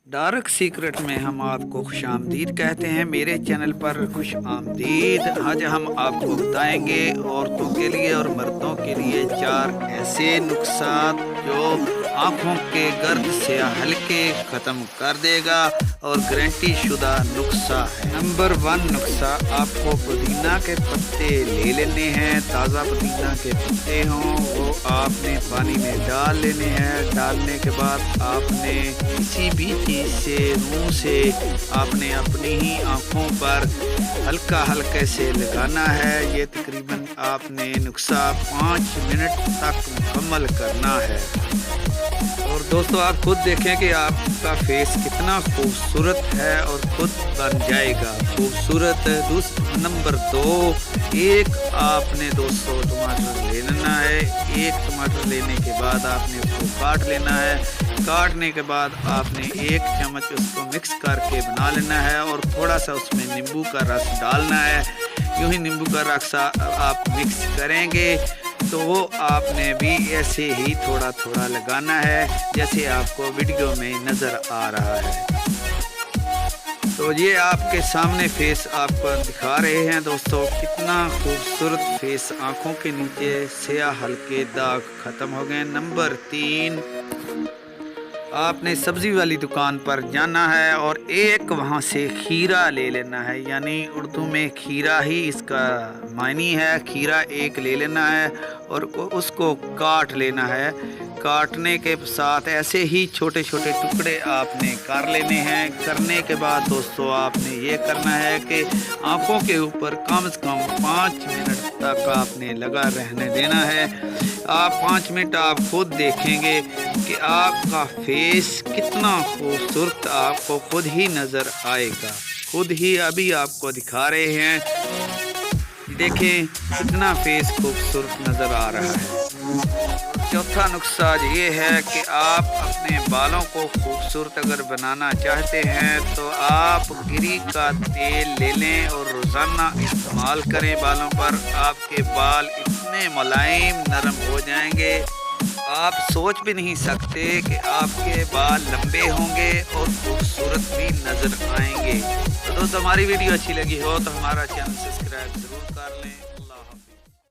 Dark secret में हम आपको खुश आमदीद कहते हैं। मेरे चैनल पर खुश आमदीद। आज हम आपको बताएंगे औरतों के लिए और मर्दों के लिए 4 ऐसे नुस्खात जो आँखों के गर्द से हल्के ख़त्म कर देगा और गारंटी शुदा नुस्खा है। नंबर 1 नुस्खा, आपको पुदीना के पत्ते ले लेने हैं। ताज़ा पुदीना के पत्ते हों वो आपने पानी में डाल लेने हैं। डालने के बाद आपने किसी भी चीज़ से मुंह से आपने अपनी ही आँखों पर हल्का हल्के से लगाना है। ये तकरीबन आपने नुस्खा 5 मिनट तक मुकम्मल करना है। और दोस्तों आप खुद देखें कि आपका फेस कितना खूबसूरत है और खुद बन जाएगा खूबसूरत। नंबर 2, एक आपने दोस्तों टमाटर ले लेना है। एक टमाटर लेने के बाद आपने उसको काट लेना है। काटने के बाद आपने 1 चम्मच उसको मिक्स करके बना लेना है और थोड़ा सा उसमें नींबू का रस डालना है। यूँ ही नींबू का रस आप मिक्स करेंगे तो वो आपने भी ऐसे ही थोड़ा थोड़ा लगाना है जैसे आपको वीडियो में नज़र आ रहा है। तो ये आपके सामने फेस आपको दिखा रहे हैं दोस्तों, कितना खूबसूरत फेस। आँखों के नीचे स्याह हल्के दाग ख़त्म हो गए। नंबर 3, आपने सब्ज़ी वाली दुकान पर जाना है और एक वहाँ से खीरा ले लेना है। यानी उर्दू में खीरा ही इसका मायनी है। खीरा एक ले लेना है और उसको काट लेना है। काटने के साथ ऐसे ही छोटे छोटे टुकड़े आपने कर लेने हैं। करने के बाद दोस्तों आपने ये करना है कि आँखों के ऊपर कम से कम 5 मिनट तक आपने लगा रहने देना है। आप 5 मिनट आप खुद देखेंगे कि आपका फेस कितना खूबसूरत आपको खुद ही नज़र आएगा। खुद ही अभी आपको दिखा रहे हैं, देखें कितना फेस खूबसूरत नज़र आ रहा है। चौथा नुस्खा ये है कि आप अपने बालों को खूबसूरत अगर बनाना चाहते हैं तो आप गिरी का तेल ले लें और रोज़ाना इस्तेमाल करें बालों पर। आपके बाल इतने मुलायम नरम हो जाएंगे, आप सोच भी नहीं सकते कि आपके बाल लंबे होंगे और खूबसूरत भी नज़र आएंगे। तो दोस्तों हमारी वीडियो अच्छी लगी हो तो हमारा चैनल सब्सक्राइब